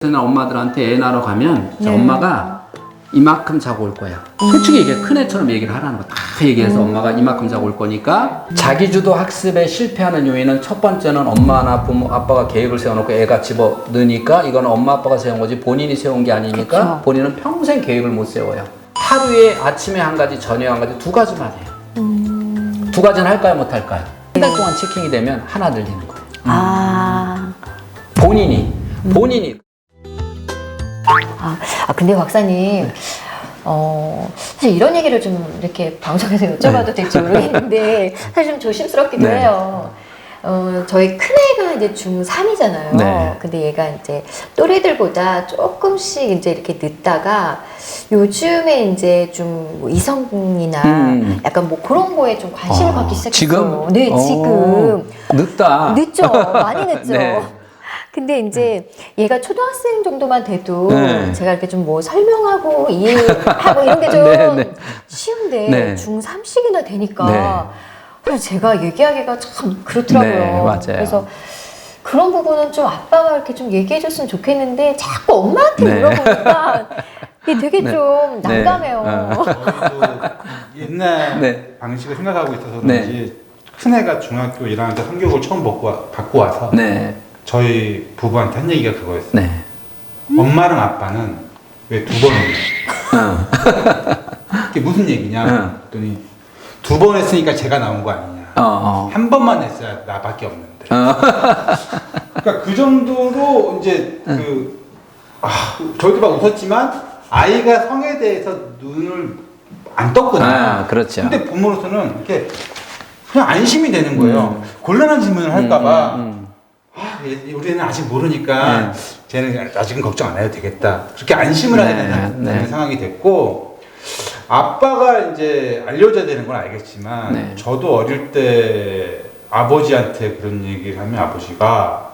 엄마들한테 애 낳으러 가면 네. 엄마가 이만큼 자고 올 거야. 솔직히 이게 큰 애처럼 얘기를 하라는 거 다 얘기해서 엄마가 이만큼 자고 올 거니까 자기주도 학습에 실패하는 요인은 첫 번째는 엄마나 부모, 아빠가 계획을 세워놓고 애가 집어 넣으니까 이건 엄마 아빠가 세운 거지 본인이 세운 게 아니니까 그쵸. 본인은 평생 계획을 못 세워요. 하루에 아침에 한 가지 저녁에 한 가지 두 가지만 해요. 두 가지는 할까요 못 할까요? 한 달 동안 체킹이 되면 하나 늘리는 거예요. 본인이 근데 박사님, 사실 이런 얘기를 좀 이렇게 방송에서 여쭤봐도 될지 모르겠는데, 사실 좀 조심스럽기도 네. 해요. 저희 큰애가 이제 중3이잖아요. 네. 근데 얘가 이제 또래들보다 조금씩 이제 이렇게 늦다가 요즘에 이제 좀뭐 이성이나 약간 뭐 그런 거에 좀 관심을 갖기 시작했어요. 지금? 네, 지금. 늦다. 늦죠. 많이 늦죠. 네. 근데 이제 얘가 초등학생 정도만 돼도 네. 제가 이렇게 좀 뭐 설명하고 이해하고 이런 게 좀 네, 네. 쉬운데 네. 중3씩이나 되니까 네. 그래서 제가 얘기하기가 참 그렇더라고요. 네, 맞아요. 그래서 그런 부분은 좀 아빠가 이렇게 좀 얘기해 줬으면 좋겠는데 자꾸 엄마한테 네. 물어보니까 이게 되게 네. 좀 난감해요. 저도 옛날 네. 방식을 생각하고 있어서 네. 그런지 큰애가 중학교 1학년 때 성교육을 처음 받고 와서 네. 저희 부부한테 한 얘기가 그거였어요. 네. 엄마랑 아빠는 왜 두 번 했냐? 이게 무슨 얘기냐? 그랬더니 두 번 했으니까 제가 나온 거 아니냐? 한 번만 했어야 나밖에 없는데. 그러니까 그 정도로 이제 저희도 막 웃었지만 아이가 성에 대해서 눈을 안 떴구나. 그렇죠. 근데 부모로서는 이렇게 그냥 안심이 되는 거예요. 곤란한 질문을 할까봐. 우리는 아직 모르니까 쟤는 아직은 걱정 안 해도 되겠다. 그렇게 안심을 하게 되는 상황이 됐고, 아빠가 이제 알려줘야 되는 건 알겠지만, 저도 어릴 때 아버지한테 그런 얘기를 하면 아버지가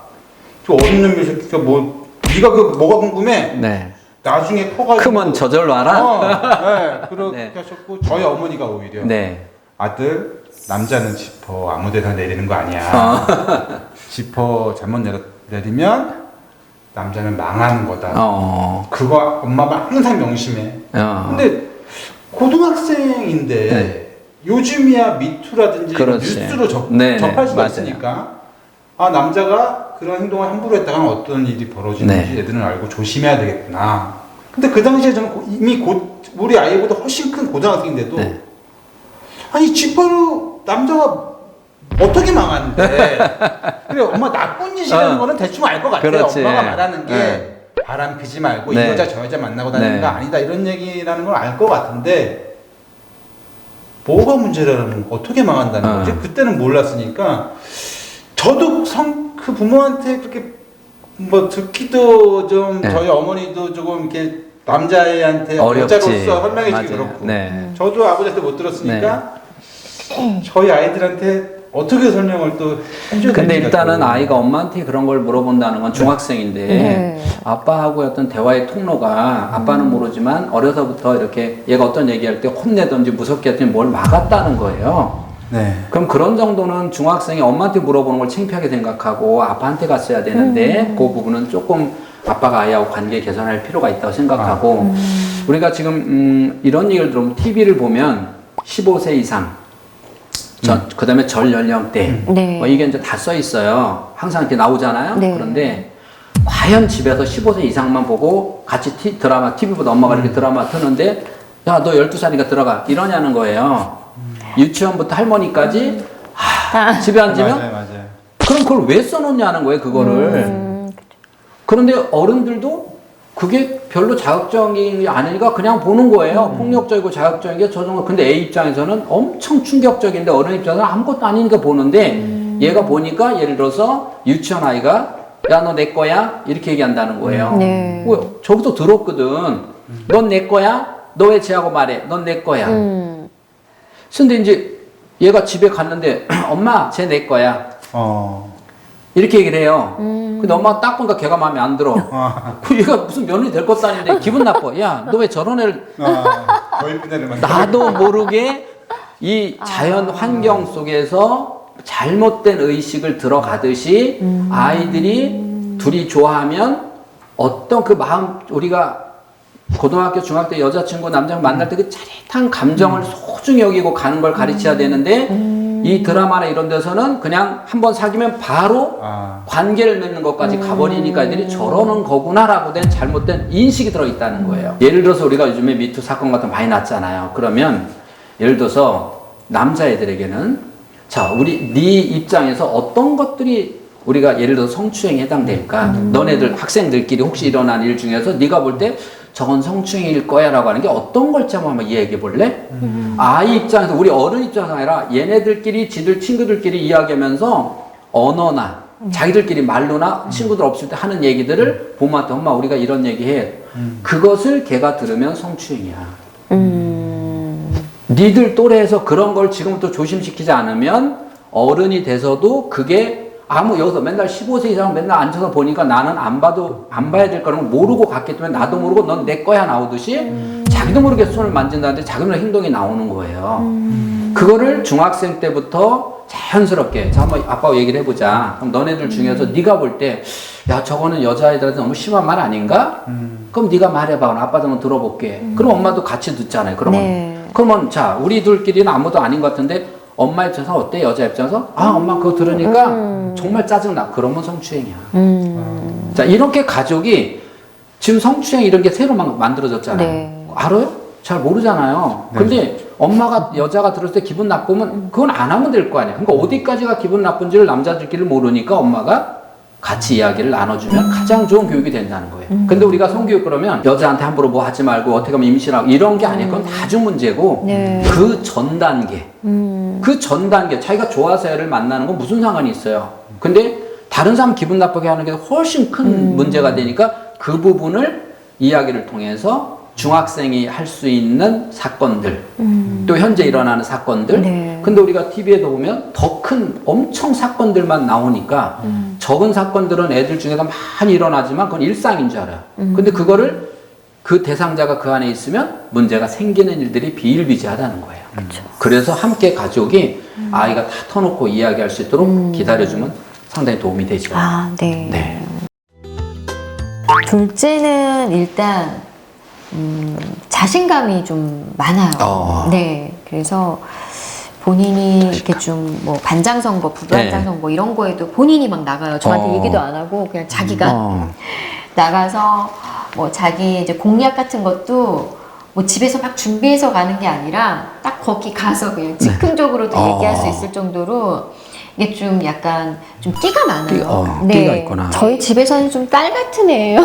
저 어린 놈이 새끼가 네가 뭐가 궁금해? 네. 나중에 커가지고 크면 저절로 알아? 네, 그렇게 네. 하셨고 저희 어머니가 오히려 네. 아들 남자는 지퍼 아무데나 내리는 거 아니야. 지퍼 잘못 내리면 남자는 망하는 거다. 그거 엄마가 항상 명심해. 근데 고등학생인데 요즘이야 미투라든지 그렇지. 뉴스로 접할 수가 있으니까 남자가 그런 행동을 함부로 했다가는 어떤 일이 벌어지는지 애들은 알고 조심해야 되겠구나. 근데 그 당시에 저는 이미 우리 아이보다 훨씬 큰 고등학생인데도 아니 지퍼로 남자가 어떻게 망하는데 그래 엄마 나쁜 짓이라는 거는 대충 알 것 같아요. 그렇지. 엄마가 말하는 게 바람 피지 말고 이 여자 저 여자 만나고 다니는 거 아니다 이런 얘기라는 걸 알 것 같은데 뭐가 문제라는 거 어떻게 망한다는 거지? 그때는 몰랐으니까 저도 그 부모한테 그렇게 뭐 듣기도 좀 저희 어머니도 조금 이렇게 남자애한테 여자로서 설명해주기 그렇고 저도 아버지한테 못 들었으니까 저희 아이들한테 어떻게 설명을 또 해줘야 근데 일단은 같아요. 아이가 엄마한테 그런 걸 물어본다는 건 중학생인데 아빠하고의 어떤 대화의 통로가 아빠는 모르지만 어려서부터 이렇게 얘가 어떤 얘기할 때 혼내든지 무섭게 하든지 뭘 막았다는 거예요. 그럼 그런 정도는 중학생이 엄마한테 물어보는 걸 창피하게 생각하고 아빠한테 갔어야 되는데 그 부분은 조금 아빠가 아이하고 관계 개선할 필요가 있다고 생각하고 우리가 지금 이런 얘기를 들으면 TV를 보면 15세 이상 그 다음에 절 연령대 뭐 이게 이제 다 써 있어요. 항상 이렇게 나오잖아요. 그런데 과연 집에서 15세 이상만 보고 같이 드라마 TV보다 엄마가 이렇게 드라마 트는데 야 너 12살이니까 들어가 이러냐는 거예요. 유치원부터 할머니까지 집에 앉으면 맞아요. 그럼 그걸 왜 써놓냐는 거예요 그거를. 그런데 어른들도 그게 별로 자극적인 게 아니니까 그냥 보는 거예요. 폭력적이고 자극적인 게 저 정도. 근데 애 입장에서는 엄청 충격적인데 어른 입장에서는 아무것도 아니니까 보는데 얘가 보니까 예를 들어서 유치원 아이가 야 너 내 거야? 이렇게 얘기한다는 거예요. 저기도 들었거든. 넌 내 거야? 너 왜 쟤하고 말해? 넌 내 거야. 근데 이제 얘가 집에 갔는데 엄마 쟤 내 거야. 이렇게 얘기를 해요. 근데 엄마가 딱 보니까 걔가 마음에 안 들어. 그 얘가 무슨 며느리 될 것도 아닌데 기분 나빠. 야, 너 왜 저런 애를. 나도 모르게 이 자연 환경 속에서 잘못된 의식을 들어가듯이 아이들이 둘이 좋아하면 어떤 그 마음, 우리가 고등학교, 중학교 때 여자친구, 남자친구 만날 때 그 짜릿한 감정을 소중히 여기고 가는 걸 가르쳐야 되는데, 이 드라마나 이런 데서는 그냥 한번 사귀면 바로 관계를 맺는 것까지 가버리니까 애들이 저러는 거구나라고 된 잘못된 인식이 들어있다는 거예요. 예를 들어서 우리가 요즘에 미투 사건 같은 거 많이 났잖아요. 그러면 예를 들어서 남자애들에게는 자, 우리 네 입장에서 어떤 것들이 우리가 예를 들어서 성추행에 해당될까? 너네들 학생들끼리 혹시 일어난 일 중에서 네가 볼 때 저건 성추행일 거야 라고 하는 게 어떤 걸지 한번 이야기해 볼래? 아이 입장에서, 우리 어른 입장에서 아니라 얘네들끼리 지들 친구들끼리 이야기하면서 언어나 자기들끼리 말로나 친구들 없을 때 하는 얘기들을 부모한테 엄마 우리가 이런 얘기해. 그것을 걔가 들으면 성추행이야. 니들 또래에서 그런 걸 지금부터 조심시키지 않으면 어른이 돼서도 그게 여기서 맨날 15세 이상 맨날 앉아서 보니까 나는 안 봐야 될 거라는 걸 모르고 갔기 때문에 나도 모르고 넌 내 거야 나오듯이 자기도 모르게 손을 만진다는데 자기도 모르게 행동이 나오는 거예요. 그거를 중학생 때부터 자연스럽게, 자, 한번 아빠하고 얘기를 해보자. 그럼 너네들 중에서 네가 볼 때, 야, 저거는 여자애들한테 너무 심한 말 아닌가? 그럼 네가 말해봐. 그럼 아빠도 한번 들어볼게. 그럼 엄마도 같이 듣잖아요. 그러면. 네. 그러면 자, 우리들끼리는 아무도 아닌 것 같은데 엄마 입장에서 어때? 여자 입장에서? 아, 엄마 그거 들으니까 정말 짜증나. 그러면 성추행이야. 자, 이렇게 가족이 지금 성추행 이런 게 새로 만들어졌잖아요. 네. 알아요? 잘 모르잖아요. 네. 근데 엄마가 여자가 들었을 때 기분 나쁘면 그건 안 하면 될 거 아니야. 그러니까 어디까지가 기분 나쁜지를 남자들끼리 모르니까 엄마가 같이 이야기를 나눠주면 가장 좋은 교육이 된다는 거예요. 근데 우리가 성교육 그러면 여자한테 함부로 뭐 하지 말고 어떻게 하면 임신하고 이런 게 아니고 그건 다중 문제고 네. 그 전 단계, 그 전 단계 자기가 좋아서 애를 만나는 건 무슨 상관이 있어요. 근데 다른 사람 기분 나쁘게 하는 게 훨씬 큰 문제가 되니까 그 부분을 이야기를 통해서 중학생이 할 수 있는 사건들, 또 현재 일어나는 사건들. 네. 근데 우리가 TV에도 보면 더 큰 엄청 사건들만 나오니까 적은 사건들은 애들 중에서 많이 일어나지만 그건 일상인 줄 알아요. 근데 그거를 그 대상자가 그 안에 있으면 문제가 생기는 일들이 비일비재하다는 거예요. 그래서 함께 가족이 아이가 다 터놓고 이야기할 수 있도록 기다려주면 상당히 도움이 되죠. 아, 네. 네. 둘째는 일단 자신감이 좀 많아요. 네, 그래서 본인이 이렇게 좀 뭐 반장 선거, 부반장 네. 선거 이런 거에도 본인이 막 나가요. 저한테 얘기도 안 하고 그냥 자기가 나가서 뭐 자기 이제 공약 같은 것도 뭐 집에서 막 준비해서 가는 게 아니라 딱 거기 가서 그냥 즉흥적으로도 얘기할 수 있을 정도로 이게 좀 약간 좀 끼가 많아요. 끼가 있구나. 저희 집에서는 좀 딸 같은 애예요.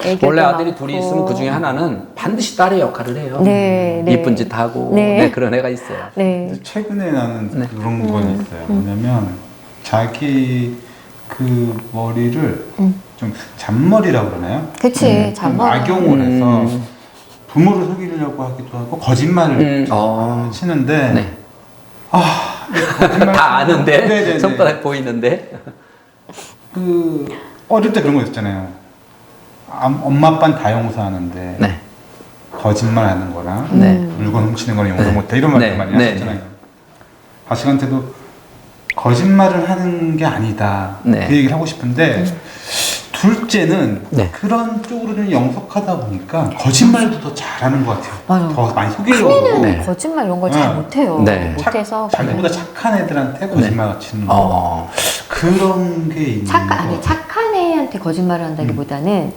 애교도 원래 아들이 많고. 둘이 있으면 그 중에 하나는 반드시 딸의 역할을 해요. 네, 네. 이쁜 짓 하고 네. 그런 애가 있어요. 네. 최근에 나는 그런 건 있어요. 뭐냐면 자기 그 머리를 좀 잔머리라고 그러나요? 그치, 잔머리. 악용을 해서 부모를 속이려고 하기도 하고 거짓말을 치는데 네. 거짓말 다 아는데 네네네. 손바닥 보이는데. 그 어릴 때 그런 거 있었잖아요. 엄마 아빠는 다 용서하는데 네. 거짓말하는 거랑 네. 물건 훔치는 거는 용서 못해 이런 말들 많이 네. 하셨잖아요. 자식한테도 거짓말을 하는 게 아니다 네. 그 얘기를 하고 싶은데 둘째는 네. 그런 쪽으로 좀 영속하다 보니까 거짓말도 더 잘하는 것 같아요. 맞아. 더 많이 속이려고 큰애는 하고 네. 거짓말 이런 걸 잘 네. 못해요. 네. 못해서 자기보다 착한 애들한테 거짓말 치는 거 그런 게 있는 거. 착한 애한테 거짓말을 한다기보다는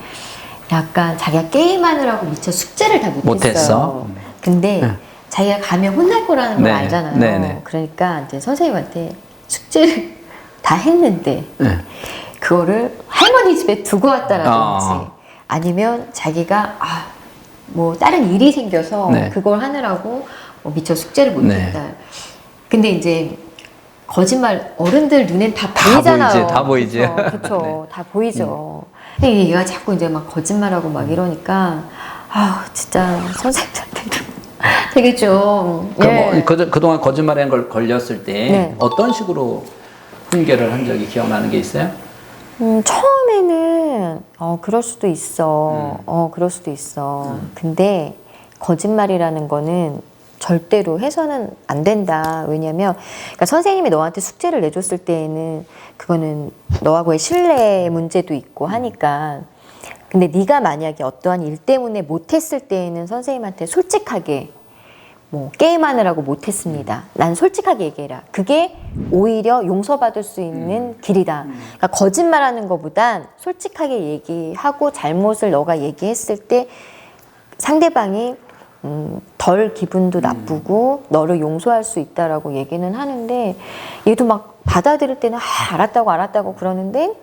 약간 자기가 게임하느라고 미처 숙제를 다 못했어요. 못했어? 근데 네. 자기가 가면 혼날 거라는 걸 네. 알잖아요. 네, 네. 그러니까 이제 선생님한테 숙제를 다 했는데 네. 그거를 할머니 집에 두고 왔다라든지 아니면 자기가 뭐 다른 일이 생겨서 네. 그걸 하느라고 뭐 미처 숙제를 못했다. 네. 근데 이제 거짓말 어른들 눈엔 다 보이잖아요. 다 보이지. 그렇죠. 다 보이죠. 근데 얘가 자꾸 이제 막 거짓말하고 막 이러니까 진짜 선생님한테도 되게 좀 그동안 거짓말한 걸 걸렸을 때 네. 어떤 식으로 훈계를 한 적이 기억나는 게 있어요? 처음에는 그럴 수도 있어. 그럴 수도 있어. 근데 거짓말이라는 거는 절대로 해서는 안 된다. 왜냐면 그러니까 선생님이 너한테 숙제를 내줬을 때에는 그거는 너하고의 신뢰 문제도 있고 하니까 근데 네가 만약에 어떠한 일 때문에 못했을 때에는 선생님한테 솔직하게 뭐 게임하느라고 못했습니다. 난 솔직하게 얘기해라. 그게 오히려 용서받을 수 있는 길이다. 그러니까 거짓말하는 것보단 솔직하게 얘기하고 잘못을 너가 얘기했을 때 상대방이 덜 기분도 나쁘고 너를 용서할 수 있다라고 얘기는 하는데 얘도 막 받아들일 때는 알았다고 그러는데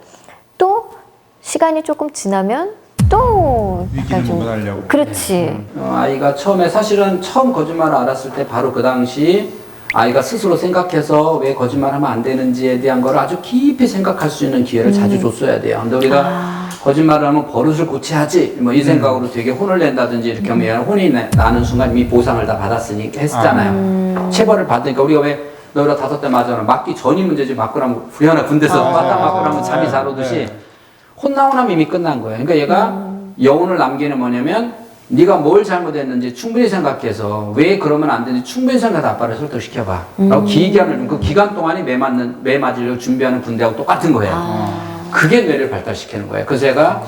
또 시간이 조금 지나면 또 위기를 모면하려고. 그렇지. 아이가 처음에 사실은 처음 거짓말을 알았을 때 바로 그 당시 아이가 스스로 생각해서 왜 거짓말하면 안 되는지에 대한 걸 아주 깊이 생각할 수 있는 기회를 자주 줬어야 돼요. 근데 우리가 거짓말을 하면 버릇을 고쳐야지 뭐 이 생각으로 되게 혼을 낸다든지 이렇게 하면 혼이 나는 순간 이미 보상을 다 받았으니까 했잖아요. 체벌을 받으니까 우리가 왜 너희가 5대 맞아라 맞기 전이 문제지 맞고 나면 후련한 군대에서 맞다 맞고 나면 잠이 잘 오듯이 혼나고 나면 이미 끝난 거예요. 그러니까 얘가 여운을 남기는 뭐냐면 네가 뭘 잘못했는지 충분히 생각해서 왜 그러면 안 되는지 충분히 생각해서 아빠를 설득시켜봐. 라고 기간을 좀 그 기간 동안이 매 맞으려고 준비하는 군대하고 똑같은 거예요. 그게 뇌를 발달시키는 거예요. 그래서 제가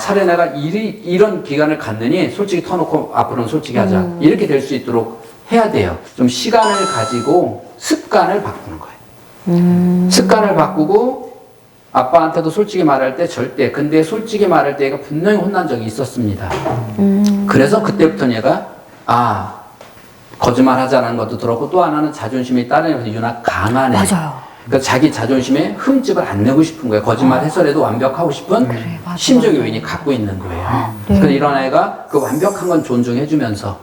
차라리 내가 이런 기간을 갖느니 솔직히 터놓고 앞으로는 솔직히 하자. 이렇게 될 수 있도록 해야 돼요. 좀 시간을 가지고 습관을 바꾸는 거예요. 습관을 바꾸고 아빠한테도 솔직히 말할 때 절대 근데 솔직히 말할 때 얘가 분명히 혼난 적이 있었습니다. 그래서 그때부터 얘가 거짓말 하자는 것도 들었고 또 하나는 자존심이 따르면서 유나 강하네. 맞아요. 그러니까 자기 자존심에 흠집을 안 내고 싶은 거예요. 거짓말 해서라도 완벽하고 싶은 맞아, 심적인 요인이 갖고 있는 거예요. 그래서 이런 아이가 그 완벽한 건 존중해주면서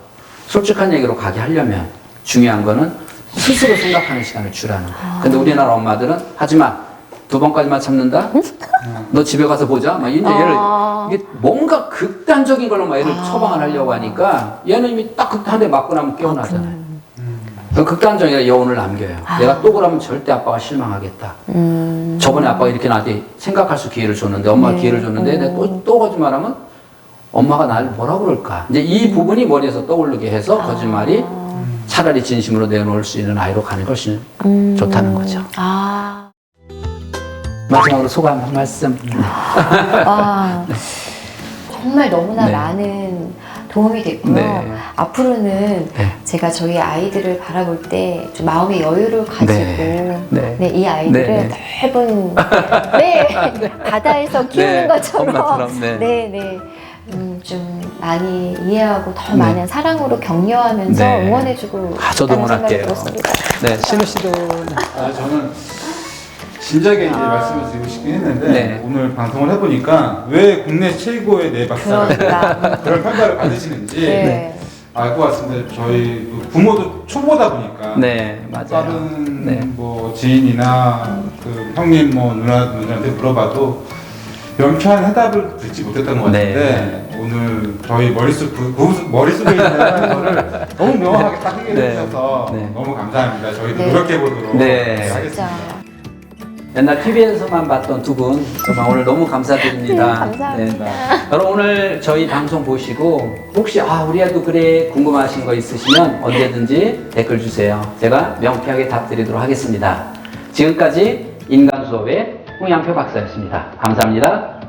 솔직한 얘기로 가게 하려면 중요한 거는 스스로 생각하는 시간을 주라는 거예요. 근데 우리나라 엄마들은 하지마. 2번까지만 참는다? 너 집에 가서 보자? 막 이제 얘를, 이게 뭔가 극단적인 걸로 막 얘를 처방을 하려고 하니까 얘는 이미 딱 한 대 맞고 나면 깨어나잖아요. 그 극단적인 여운을 남겨요. 내가 또 그러면 절대 아빠가 실망하겠다. 저번에 아빠가 이렇게 나한테 생각할 수 기회를 줬는데, 엄마가 기회를 줬는데, 내가 또 거짓말하면 엄마가 나를 뭐라 그럴까? 이제 이 부분이 머리에서 떠오르게 해서 거짓말이 차라리 진심으로 내놓을 수 있는 아이로 가는 것이 좋다는 거죠. 마지막으로 소감 한 말씀. 정말 너무나 네. 많은 도움이 됐고요. 네. 앞으로는 제가 저희 아이들을 바라볼 때 좀 마음의 여유를 가지고 이 아이들을 넓은 바다에서 키우는 것처럼 엄마처럼, 좀 많이 이해하고 더 많은 사랑으로 격려하면서 응원해주고 저도 싶다는 생각이 응원할게요. 들었습니다. 네, 신우 씨도. 저는 진작에 이제 말씀을 드리고 싶긴 했는데 네. 오늘 방송을 해보니까 왜 국내 최고의 내 박사가 그런 평가를 받으시는지 알 것 같습니다. 저희 부모도 초보다 보니까 맞아요. 다른 뭐 지인이나 그 형님 뭐 누나들한테 물어봐도 명쾌한 해답을 듣지 못했던 것 같은데 오늘 저희 머릿속에 있는 거를 너무 명확하게 딱 해결해 주셔서 너무 감사합니다. 저희도 노력해 보도록 하겠습니다. 옛날 TV에서만 봤던 두 분 정말 오늘 너무 감사드립니다. 감사합니다. 여러분 오늘 저희 방송 보시고 혹시 우리 아이도 그래 궁금하신 거 있으시면 언제든지 댓글 주세요. 제가 명쾌하게 답드리도록 하겠습니다. 지금까지 인간 수업의 홍양표 박사였습니다. 감사합니다.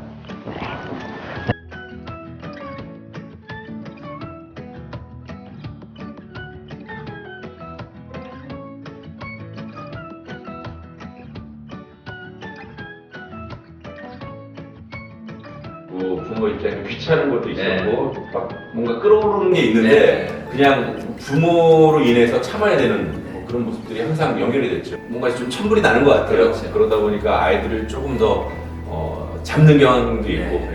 부모 입장에서 귀찮은 것도 있었고 막 뭔가 끌어오르는 게 있는데 그냥 부모로 인해서 참아야 되는 그런 모습들이 항상 연결이 됐죠. 뭔가 좀 천불이 나는 것 같아요. 그러다 보니까 아이들을 조금 더 잡는 경향도 있고